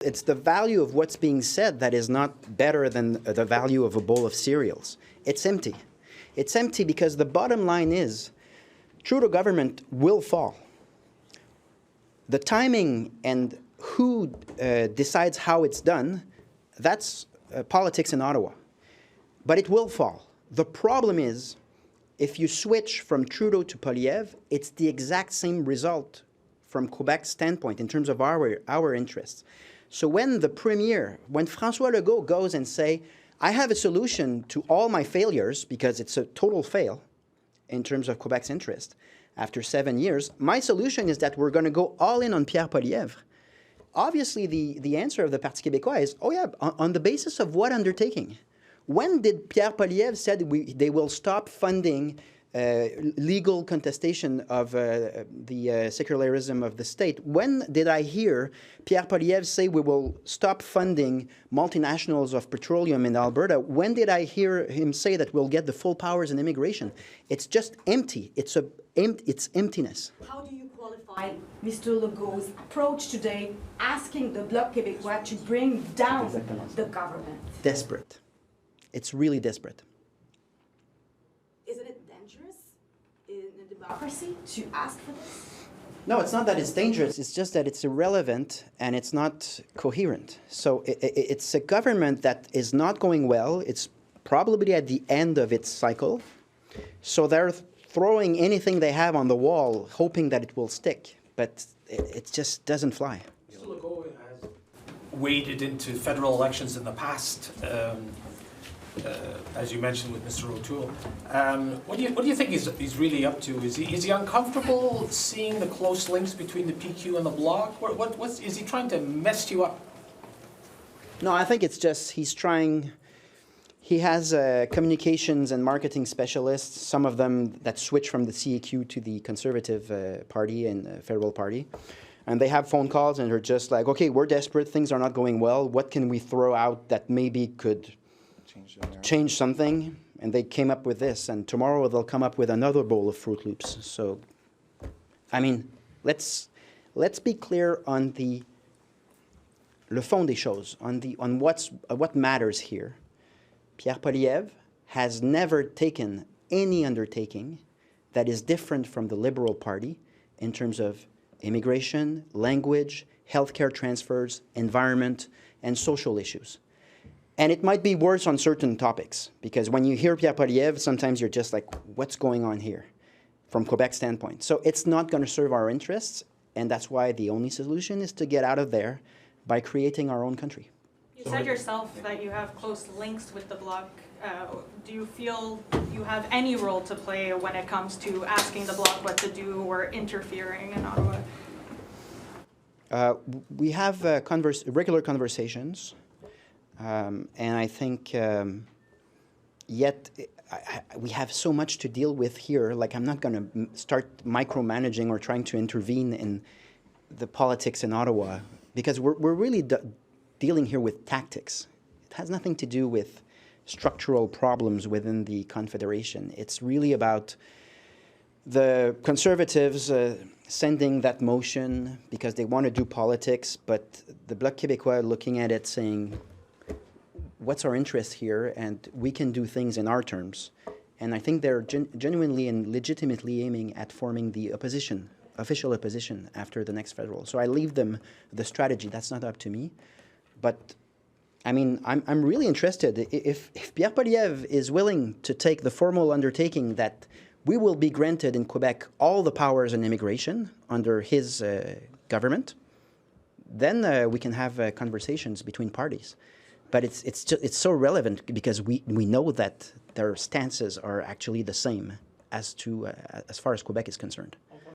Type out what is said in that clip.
It's the value of what's being said that is not better than the value of a bowl of cereals. It's empty. It's empty because the bottom line is Trudeau government will fall. The timing and who decides how it's done, that's politics in Ottawa. But it will fall. The problem is, if you switch from Trudeau to Poilievre, it's the exact same result from Quebec's standpoint in terms of our interests. So when the Premier, when François Legault goes and say, I have a solution to all my failures, because it's a total fail in terms of Quebec's interest, after 7 years, my solution is that we're going to go all in on Pierre Poilievre. Obviously, the answer of the Parti Québécois is, oh yeah, on the basis of what undertaking? When did Pierre Poilievre said they will stop funding legal contestation of the secularism of the state? When did I hear Pierre Poilievre say we will stop funding multinationals of petroleum in Alberta? When did I hear him say that we'll get the full powers in immigration? It's just empty. It's emptiness. How do you qualify Mr. Legault's approach today, asking the Bloc Québécois to bring down the government? Desperate. It's really desperate. Isn't it dangerous in a democracy to ask for this? No, it's not that it's dangerous. It's just that it's irrelevant and it's not coherent. So it's a government that is not going well. It's probably at the end of its cycle. So they're throwing anything they have on the wall, hoping that it will stick. But it just doesn't fly. Mr. Legault has waded into federal elections in the past. As you mentioned with Mr. O'Toole. What do you think he's really up to? Is he uncomfortable seeing the close links between the PQ and the Bloc? Is he trying to mess you up? No, I think it's just he's trying. He has communications and marketing specialists, some of them that switch from the CEQ to the Conservative Party and Federal Party. And they have phone calls and they're just like, okay, we're desperate, things are not going well, what can we throw out that maybe could change something? And they came up with this, and tomorrow they'll come up with another bowl of Fruit Loops. So, I mean, let's be clear on le fond des choses, on what matters here. Pierre Poilievre has never taken any undertaking that is different from the Liberal Party in terms of immigration, language, healthcare transfers, environment, and social issues. And it might be worse on certain topics, because when you hear Pierre Poilievre, sometimes you're just like, what's going on here from Quebec's standpoint? So it's not going to serve our interests, and that's why the only solution is to get out of there by creating our own country. You said yourself that you have close links with the Bloc. Do you feel you have any role to play when it comes to asking the Bloc what to do or interfering in Ottawa? We have regular conversations. And I think we have so much to deal with here. Like, I'm not going to start micromanaging or trying to intervene in the politics in Ottawa, because we're really dealing here with tactics. It has nothing to do with structural problems within the Confederation. It's really about the Conservatives sending that motion because they want to do politics, but the Bloc Québécois looking at it saying, what's our interest here, and we can do things in our terms. And I think they're genuinely and legitimately aiming at forming the opposition, official opposition, after the next federal. So I leave them the strategy. That's not up to me. But, I mean, I'm really interested. If Pierre Poilievre is willing to take the formal undertaking that we will be granted in Quebec all the powers in immigration under his government, then we can have conversations between parties. But it's so relevant because we know that their stances are actually the same as far as Quebec is concerned.